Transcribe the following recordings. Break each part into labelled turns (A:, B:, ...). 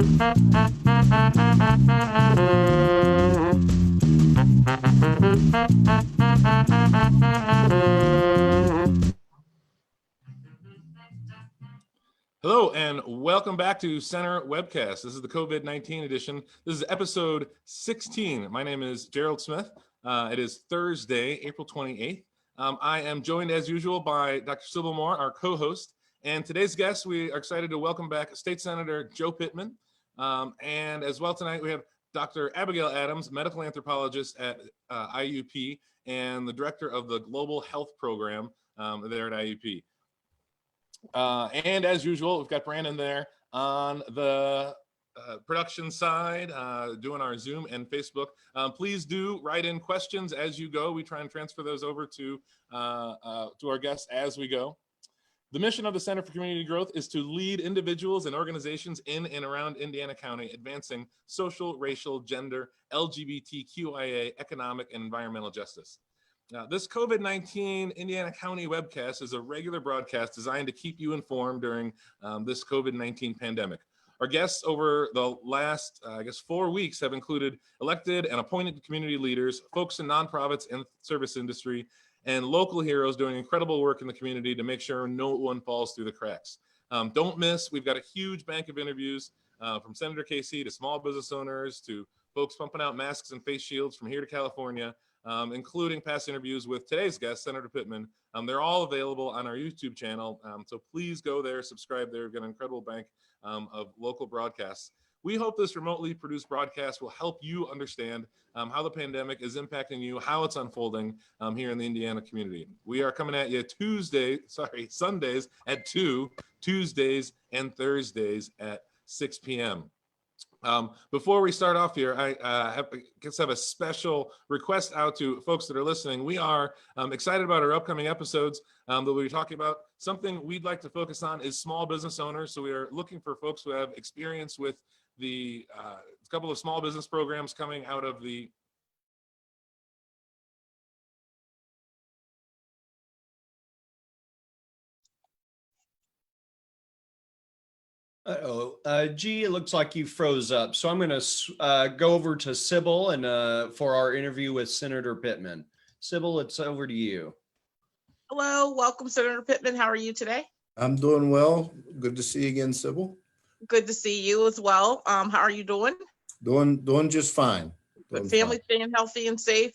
A: Hello and welcome back to Center Webcast. This is the COVID-19 edition. This is episode 16. My name is Gerald Smith. It is Thursday, April 28th. I am joined as usual by Dr. Sybil Moore, our co-host. And today's guest, we are excited to welcome back State Senator Joe Pittman. And as well tonight, we have Dr. Abigail Adams, medical anthropologist at IUP and the director of the Global Health Program there at IUP. And as usual, we've got Brandon there on the production side, doing our Zoom and Facebook. Please do write in questions as you go. We try and transfer those over to our guests as we go. The mission of the Center for Community Growth is to lead individuals and organizations in and around Indiana County, advancing social, racial, gender, LGBTQIA, economic, and environmental justice. Now, this COVID-19 Indiana County webcast is a regular broadcast designed to keep you informed during this COVID-19 pandemic. Our guests over the last, 4 weeks have included elected and appointed community leaders, folks in nonprofits and service industry, and local heroes doing incredible work in the community to make sure no one falls through the cracks. Don't miss, we've got a huge bank of interviews from Senator Casey to small business owners to folks pumping out masks and face shields from here to California. Including past interviews with today's guest, Senator Pittman. They're all available on our YouTube channel, so please go there, subscribe there. We've got an incredible bank of local broadcasts. We hope this remotely produced broadcast will help you understand how the pandemic is impacting you, how it's unfolding here in the Indiana community. We are coming at you Sundays at 2, Tuesdays and Thursdays at 6 p.m. Before we start off here, I have a special request out to folks that are listening. We are excited about our upcoming episodes that we'll be talking about. Something we'd like to focus on is small business owners. So we are looking for folks who have experience with the couple of small business programs coming out of the
B: G, it looks like you froze up. So I'm going to go over to Sybil and for our interview with Senator Pittman. Sybil, it's over to you.
C: Hello, welcome, Senator Pittman. How are you today?
D: I'm doing well. Good to see you again, Sybil.
C: Good to see you as well. How are you doing?
D: Doing just fine.
C: Good. Family staying healthy and safe?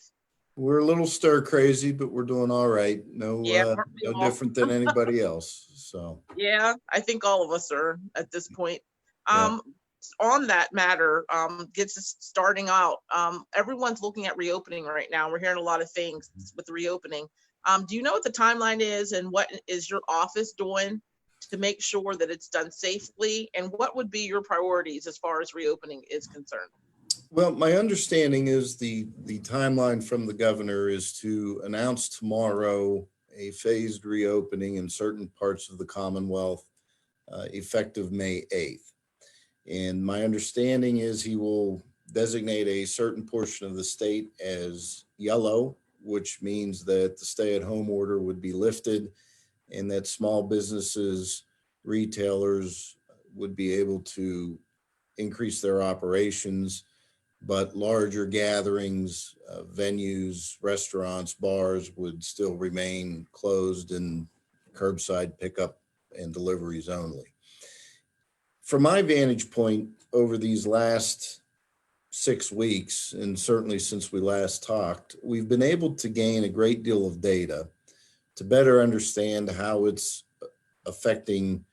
D: We're a little stir crazy, but we're doing all right. No different than anybody else. So
C: yeah, I think all of us are at this point. On that matter, gets us starting out. Everyone's looking at reopening right now. We're hearing a lot of things with the reopening. Do you know what the timeline is, and what is your office doing to make sure that it's done safely? And what would be your priorities as far as reopening is concerned?
D: Well, my understanding is the timeline from the governor is to announce tomorrow a phased reopening in certain parts of the Commonwealth effective May 8th. And my understanding is he will designate a certain portion of the state as yellow, which means that the stay-at-home order would be lifted and that small businesses, retailers would be able to increase their operations, but larger gatherings, venues, restaurants, bars would still remain closed and curbside pickup and deliveries only. From my vantage point over these last 6 weeks, and certainly since we last talked, we've been able to gain a great deal of data to better understand how it's affecting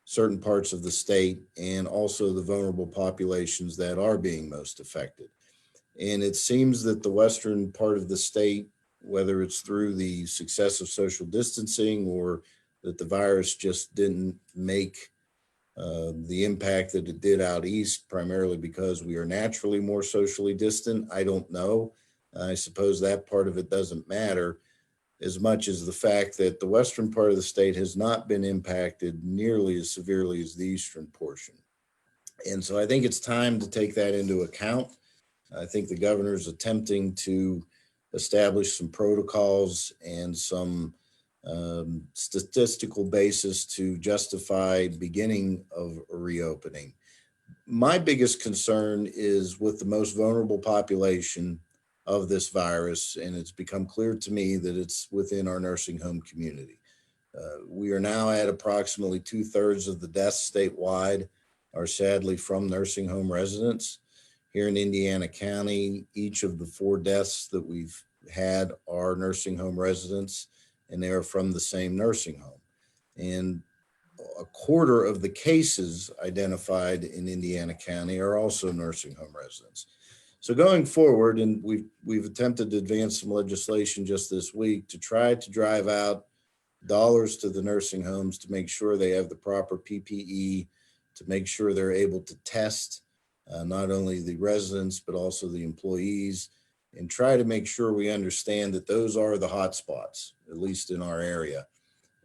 D: certain parts of the state and also the vulnerable populations that are being most affected. And it seems that the western part of the state, whether it's through the success of social distancing or that the virus just didn't make the impact that it did out east, primarily because we are naturally more socially distant, I don't know. I suppose that part of it doesn't matter as much as the fact that the western part of the state has not been impacted nearly as severely as the eastern portion. And so I think it's time to take that into account. I think the governor is attempting to establish some protocols and some statistical basis to justify beginning of a reopening. My biggest concern is with the most vulnerable population of this virus, and it's become clear to me that it's within our nursing home community. We are now at approximately 2/3 of the deaths statewide are sadly from nursing home residents. Here in Indiana County, each of the 4 deaths that we've had are nursing home residents, and they are from the same nursing home. And a quarter of the cases identified in Indiana County are also nursing home residents. So going forward, and we've attempted to advance some legislation just this week to try to drive out dollars to the nursing homes to make sure they have the proper PPE, to make sure they're able to test not only the residents, but also the employees, and try to make sure we understand that those are the hot spots, at least in our area.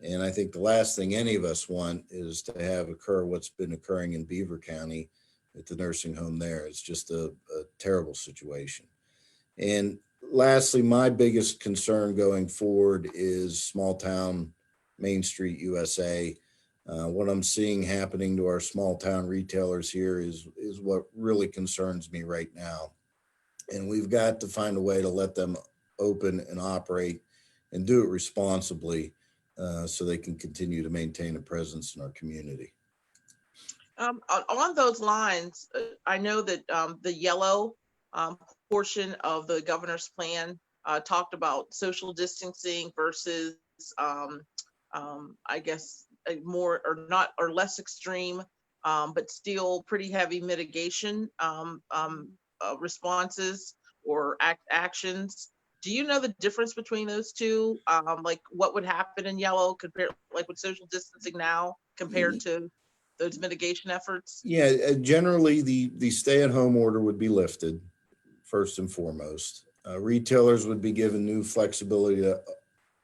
D: And I think the last thing any of us want is to have occur what's been occurring in Beaver County at the nursing home there. It's just a terrible situation. And lastly, my biggest concern going forward is small town Main Street USA. What I'm seeing happening to our small town retailers here is what really concerns me right now. And we've got to find a way to let them open and operate and do it responsibly so they can continue to maintain a presence in our community.
C: On those lines, I know that the yellow portion of the governor's plan talked about social distancing versus, I guess, a more or not or less extreme, but still pretty heavy mitigation responses or actions. Do you know the difference between those two? Like what would happen in yellow compared, like with social distancing now compared to those mitigation efforts?
D: Yeah, generally the stay-at-home order would be lifted first and foremost. Retailers would be given new flexibility to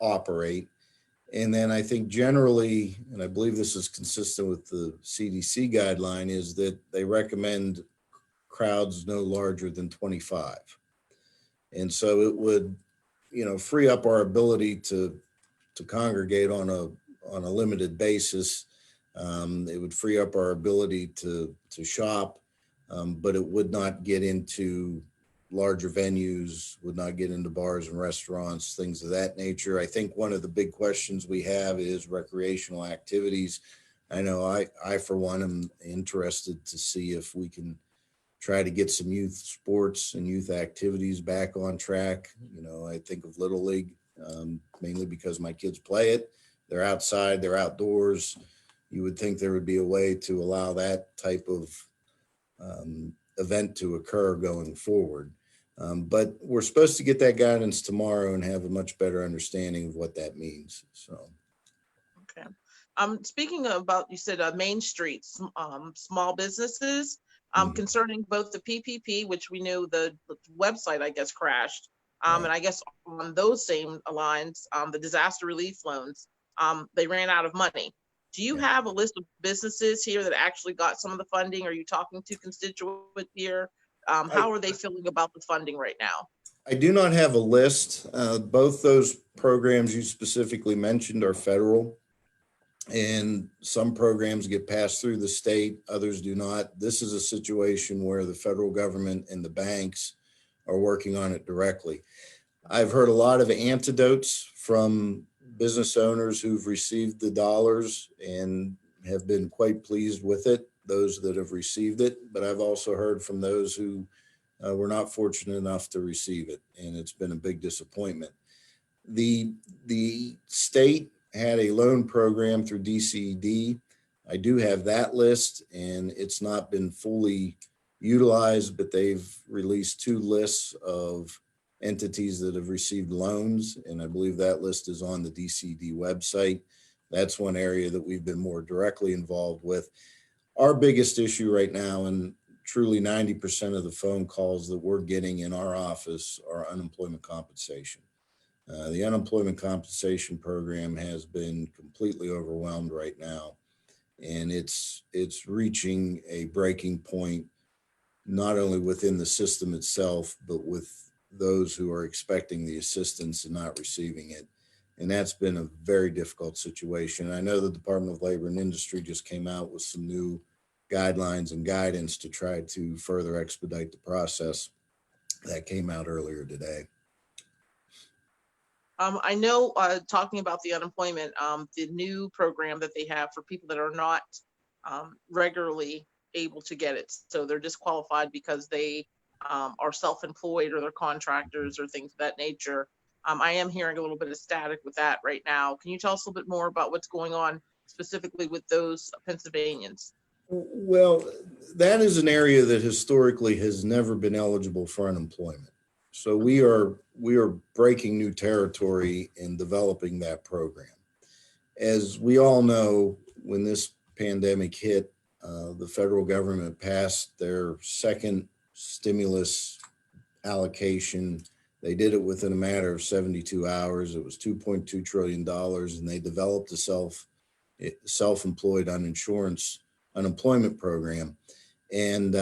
D: operate. And then I think generally, and I believe this is consistent with the CDC guideline, is that they recommend crowds no larger than 25. And so it would, free up our ability to congregate on a limited basis. It would free up our ability to shop, but it would not get into larger venues, would not get into bars and restaurants, things of that nature. I think one of the big questions we have is recreational activities. I know I for one, am interested to see if we can try to get some youth sports and youth activities back on track. I think of Little League, mainly because my kids play it. They're outside, they're outdoors. You would think there would be a way to allow that type of event to occur going forward. But we're supposed to get that guidance tomorrow and have a much better understanding of what that means. So,
C: okay. Speaking about, you said Main Street, small businesses, concerning both the PPP, which we knew the website, I guess, crashed, and I guess on those same lines, the disaster relief loans, they ran out of money. Do you have a list of businesses here that actually got some of the funding? Are you talking to constituents here? How are they feeling about the funding right now?
D: I do not have a list. Both those programs you specifically mentioned are federal, and some programs get passed through the state, others do not. This is a situation where the federal government and the banks are working on it directly. I've heard a lot of anecdotes from business owners who've received the dollars and have been quite pleased with it, those that have received it. But I've also heard from those who were not fortunate enough to receive it, and it's been a big disappointment. The state had a loan program through DCD. I do have that list, and it's not been fully utilized, but they've released 2 lists of entities that have received loans, and I believe that list is on the DCD website. That's one area that we've been more directly involved with. Our biggest issue right now, and truly 90% of the phone calls that we're getting in our office, are unemployment compensation. The unemployment compensation program has been completely overwhelmed right now, and it's reaching a breaking point, not only within the system itself, but with those who are expecting the assistance and not receiving it. And that's been a very difficult situation. I know the Department of Labor and Industry just came out with some new guidelines and guidance to try to further expedite the process that came out earlier today.
C: I know, talking about the unemployment, the new program that they have for people that are not regularly able to get it. So they're disqualified because they are self-employed or they're contractors or things of that nature. I am hearing a little bit of static with that right now. Can you tell us a little bit more about what's going on specifically with those Pennsylvanians?
D: Well, that is an area that historically has never been eligible for unemployment. So we are breaking new territory in developing that program. As we all know, when this pandemic hit, the federal government passed their second stimulus allocation. They did it within a matter of 72 hours. It was $2.2 trillion, and they developed a self-employed unemployment program. And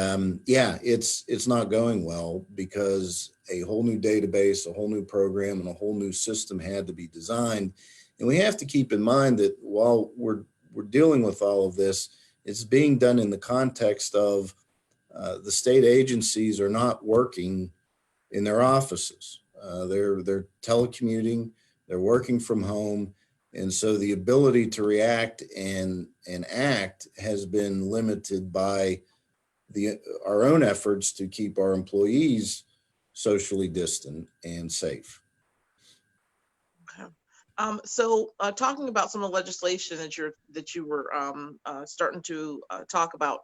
D: it's not going well because a whole new database, a whole new program, and a whole new system had to be designed. And we have to keep in mind that while we're dealing with all of this, it's being done in the context of the state agencies are not working in their offices. They're telecommuting, they're working from home. And so the ability to react and act has been limited by our own efforts to keep our employees socially distant and safe.
C: Okay. So talking about some of the legislation that you were starting to talk about,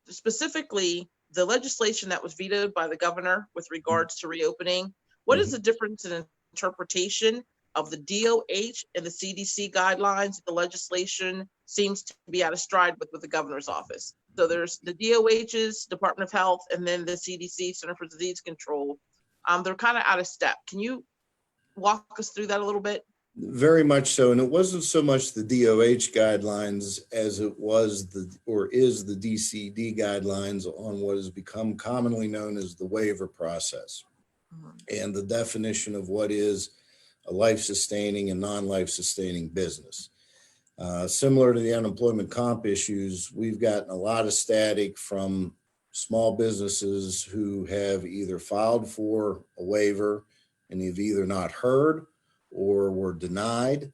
C: specifically the legislation that was vetoed by the governor with regards to reopening, what is the difference in interpretation of the DOH and the CDC guidelines? The legislation seems to be out of stride with the governor's office. So there's the DOH's, Department of Health, and then the CDC, Center for Disease Control. They're kind of out of step. Can you walk us through that a little bit?
D: Very much so. And it wasn't so much the DOH guidelines as it was is the DCD guidelines on what has become commonly known as the waiver process and the definition of what is a life-sustaining and non-life-sustaining business. Similar to the unemployment comp issues, we've gotten a lot of static from small businesses who have either filed for a waiver and have either not heard or were denied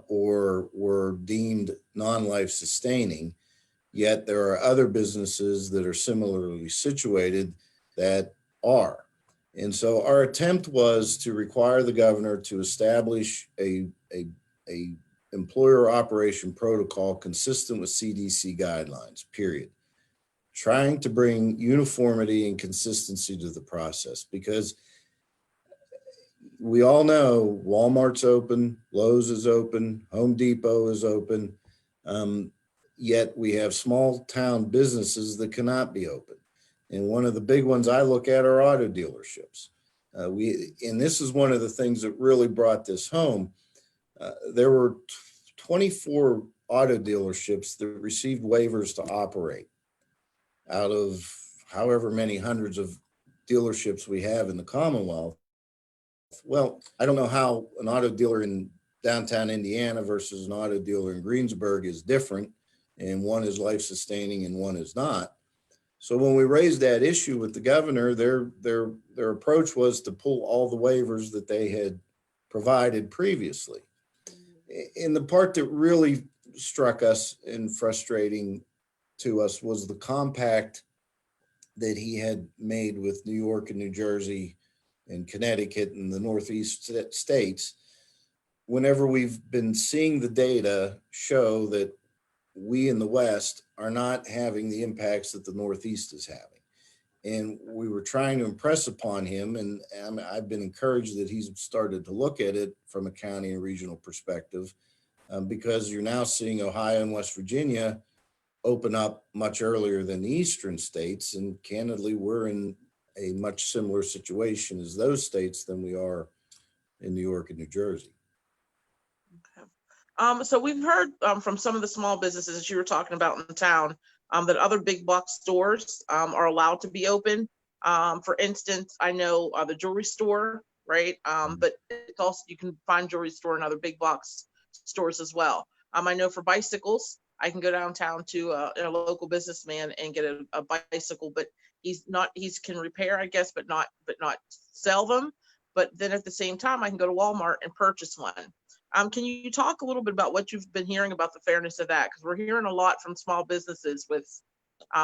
D: or were deemed non-life sustaining. Yet there are other businesses that are similarly situated that are. And so our attempt was to require the governor to establish a employer operation protocol consistent with CDC guidelines, period. Trying to bring uniformity and consistency to the process, because we all know Walmart's open, Lowe's is open, Home Depot is open, yet we have small town businesses that cannot be open. And one of the big ones I look at are auto dealerships. And this is one of the things that really brought this home. There were 24 auto dealerships that received waivers to operate out of however many hundreds of dealerships we have in the Commonwealth. Well, I don't know how an auto dealer in downtown Indiana versus an auto dealer in Greensburg is different, and one is life-sustaining and one is not. So when we raised that issue with the governor, their approach was to pull all the waivers that they had provided previously. And the part that really struck us and frustrating to us was the compact that he had made with New York and New Jersey and Connecticut and the Northeast states. Whenever we've been seeing the data show that we in the West are not having the impacts that the Northeast is having. And we were trying to impress upon him, and I've been encouraged that he's started to look at it from a county and regional perspective, because you're now seeing Ohio and West Virginia open up much earlier than the eastern states. And candidly, we're in a much similar situation as those states than we are in New York and New Jersey.
C: So we've heard from some of the small businesses that you were talking about in the town that other big box stores are allowed to be open. For instance, I know the jewelry store, right? But it's also, you can find jewelry store in other big box stores as well. I know for bicycles, I can go downtown to a local businessman and get a bicycle, but he can repair, I guess, but not sell them. But then at the same time, I can go to Walmart and purchase one. Can you talk a little bit about what you've been hearing about the fairness of that? Because we're hearing a lot from small businesses with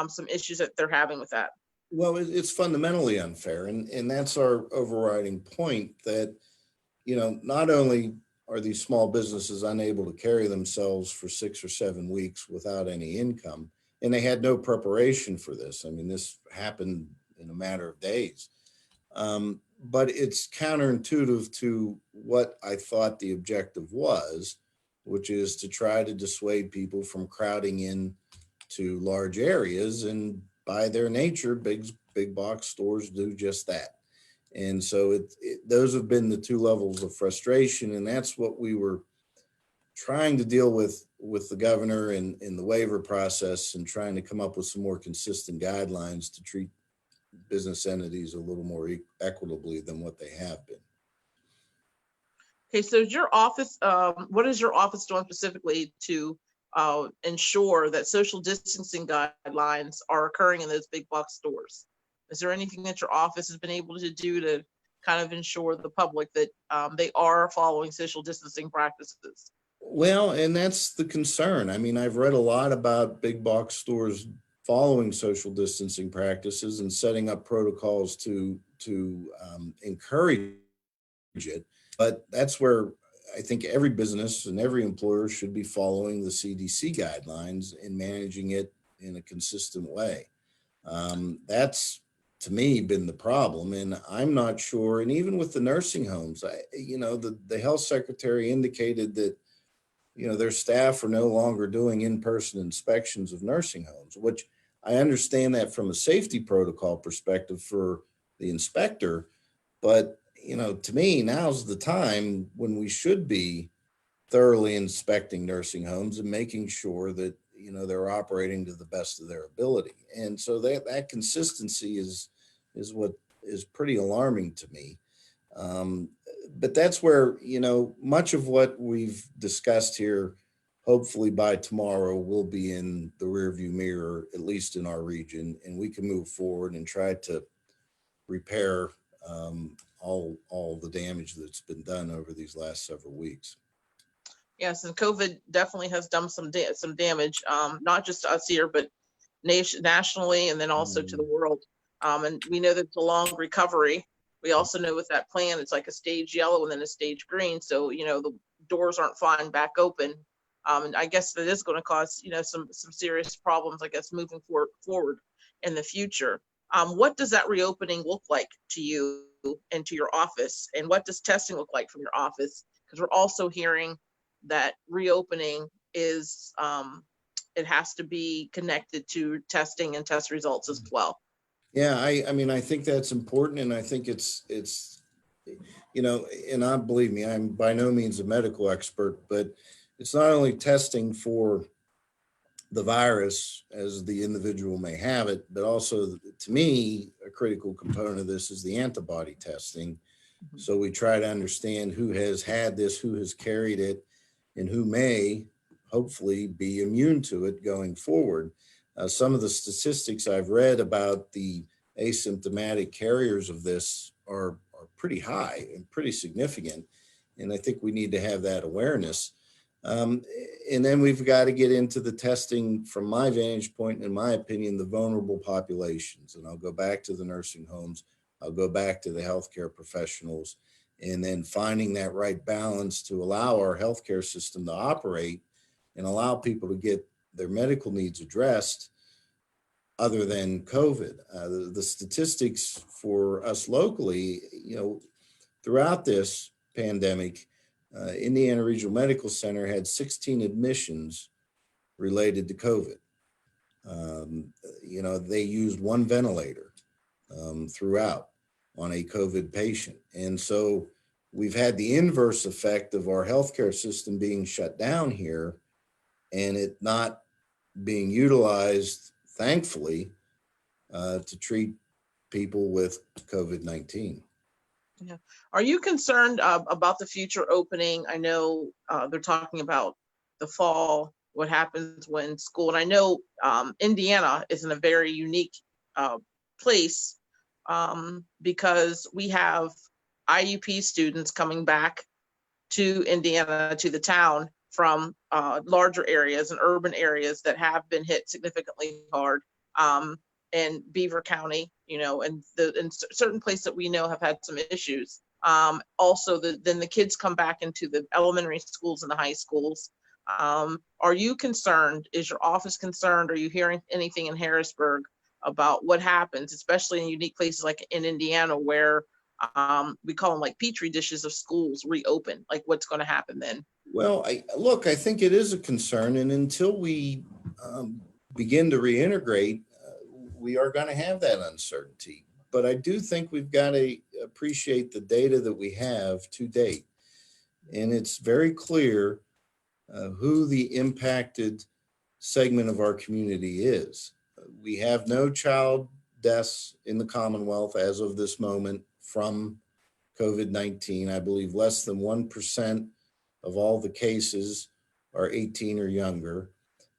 C: some issues that they're having with that.
D: Well, it's fundamentally unfair. And that's our overriding point, that, not only are these small businesses unable to carry themselves for 6 or 7 weeks without any income, and they had no preparation for this. I mean, this happened in a matter of days. But it's counterintuitive to what I thought the objective was, which is to try to dissuade people from crowding in to large areas. And by their nature, big box stores do just that. And so those have been the two levels of frustration. And that's what we were trying to deal with the governor in the waiver process, and trying to come up with some more consistent guidelines to treat business entities a little more equitably than what they have been.
C: Okay, so is your office, what is your office doing specifically to ensure that social distancing guidelines are occurring in those big box stores? Is there anything that your office has been able to do to kind of ensure the public that they are following social distancing practices?
D: Well, and that's the concern. I mean, I've read a lot about big box stores following social distancing practices and setting up protocols to encourage it. But that's where I think every business and every employer should be following the CDC guidelines and managing it in a consistent way. That's, to me, been the problem. And I'm not sure. And even with the nursing homes, the health secretary indicated that, their staff are no longer doing in-person inspections of nursing homes, which I understand that from a safety protocol perspective for the inspector. But, to me, now's the time when we should be thoroughly inspecting nursing homes and making sure that, they're operating to the best of their ability. And so that consistency is what is pretty alarming to me. But that's where, much of what we've discussed here, hopefully by tomorrow, will be in the rearview mirror, at least in our region, and we can move forward and try to repair all the damage that's been done over these last several weeks.
C: Yes, and COVID definitely has done some damage, not just to us here, but nationally, and then also to the world. And we know that it's a long recovery. We also know with that plan, it's like a stage yellow and then a stage green. So, the doors aren't flying back open. And I guess that is going to cause, some serious problems, I guess, moving forward in the future. What does that reopening look like to you and to your office? And what does testing look like from your office? Because we're also hearing that reopening is, it has to be connected to testing and test results as well.
D: Yeah, I mean, I think that's important. And I think it's, and believe me, I'm by no means a medical expert, but it's not only testing for the virus as the individual may have it, but also, to me, a critical component of this is the antibody testing. Mm-hmm. So we try to understand who has had this, who has carried it, and who may hopefully be immune to it going forward. Some of the statistics I've read about the asymptomatic carriers of this are pretty high and pretty significant. And I think we need to have that awareness. And then we've got to get into the testing, from my vantage point, and in my opinion, the vulnerable populations. And I'll go back to the nursing homes. I'll go back to the healthcare professionals, and then finding that right balance to allow our healthcare system to operate and allow people to get their medical needs addressed other than COVID. The statistics for us locally, throughout this pandemic, Indiana Regional Medical Center had 16 admissions related to COVID. They used one ventilator throughout on a COVID patient. And so we've had the inverse effect of our healthcare system being shut down here and it not being utilized, thankfully, to treat people with COVID-19.
C: Yeah. Are you concerned about the future opening? I know they're talking about the fall what happens when school, and I know Indiana is in a very unique place because we have IUP students coming back to Indiana, to the town from larger areas and urban areas that have been hit significantly hard. In Beaver County, and certain places that we know have had some issues. Also, then the kids come back into the elementary schools and the high schools. Are you concerned? Is your office concerned? Are you hearing anything in Harrisburg about what happens, especially in unique places like in Indiana, where we call them like petri dishes of schools reopen? Like, what's going to happen then?
D: Well, I think it is a concern, and until we begin to reintegrate, we are going to have that uncertainty. But I do think we've got to appreciate the data that we have to date. And it's very clear who the impacted segment of our community is. We have no child deaths in the Commonwealth as of this moment from COVID-19. I believe less than 1% of all the cases are 18 or younger.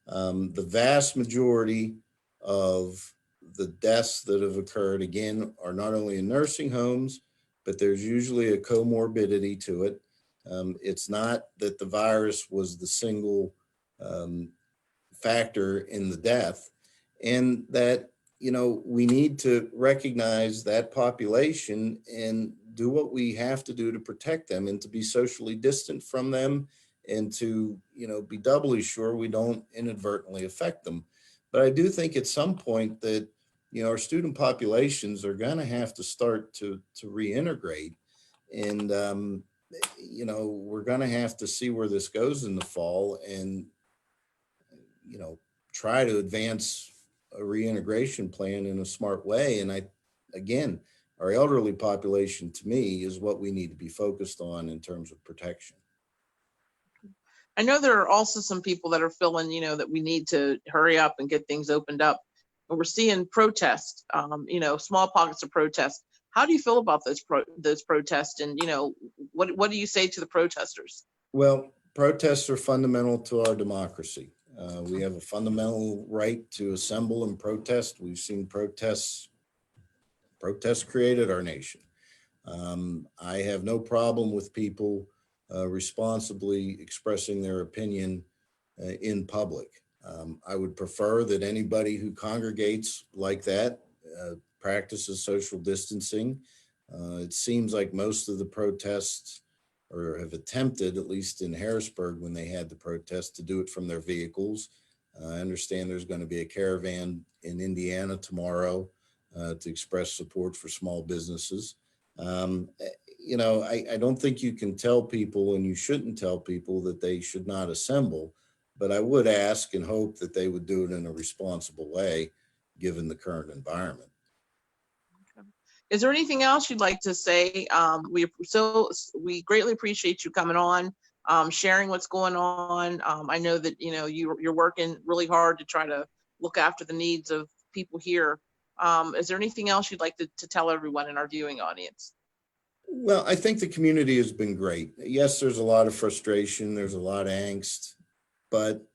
D: The vast majority of the deaths that have occurred, again, are not only in nursing homes, but there's usually a comorbidity to it. It's not that the virus was the single factor in the death, and that, we need to recognize that population and do what we have to do to protect them and to be socially distant from them and to, be doubly sure we don't inadvertently affect them. But I do think at some point that, our student populations are going to have to start to reintegrate. And, we're going to have to see where this goes in the fall and, try to advance a reintegration plan in a smart way. And again, our elderly population, to me, is what we need to be focused on in terms of protection.
C: I know there are also some people that are feeling, that we need to hurry up and get things opened up. But we're seeing protests, small pockets of protests. How do you feel about those protests? And, what do you say to the protesters?
D: Well, protests are fundamental to our democracy. We have a fundamental right to assemble and protest. We've seen protests created our nation. I have no problem with people responsibly expressing their opinion in public. I would prefer that anybody who congregates like that practices social distancing. It seems like most of the protests, or have attempted, at least in Harrisburg when they had the protest, to do it from their vehicles. I understand there's going to be a caravan in Indiana tomorrow to express support for small businesses. I don't think you can tell people, and you shouldn't tell people, that they should not assemble, but I would ask and hope that they would do it in a responsible way, given the current environment.
C: Is there anything else you'd like to say? We greatly appreciate you coming on, sharing what's going on. I know that you're working really hard to try to look after the needs of people here. Is there anything else you'd like to tell everyone in our viewing audience?
D: Well, I think the community has been great. Yes, there's a lot of frustration, there's a lot of angst, but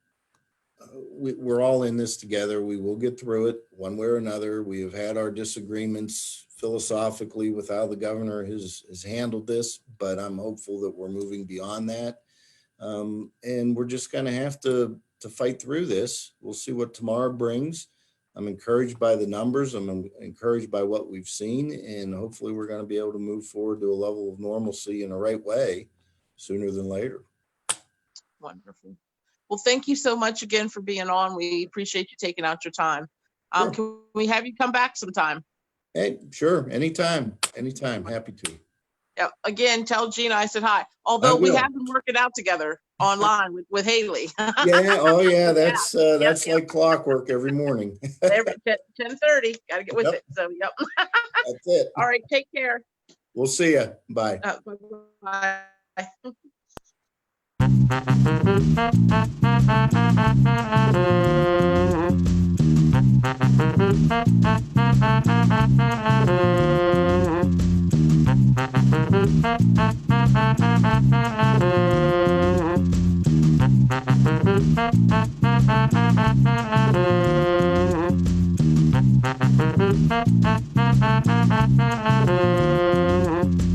D: we're all in this together. We will get through it one way or another. We have had our disagreements philosophically with how the governor has handled this, but I'm hopeful that we're moving beyond that. And we're just going to have to fight through this. We'll see what tomorrow brings. I'm encouraged by the numbers. I'm encouraged by what we've seen, and hopefully we're going to be able to move forward to a level of normalcy in the right way sooner than later.
C: Wonderful. Well, thank you so much again for being on. We appreciate you taking out your time.
D: Sure.
C: Can we have you come back sometime?
D: Hey, sure. Anytime. Happy to.
C: Yeah. Again, tell Gina I said hi. Although we have been working out together online with Haley.
D: Yeah. Oh, yeah. That's like clockwork every morning.
C: Every 10:30. Got to get with it. So, yep.
D: That's it.
C: All right. Take care.
D: We'll see you. Bye.
C: Bye. Bye. Bye.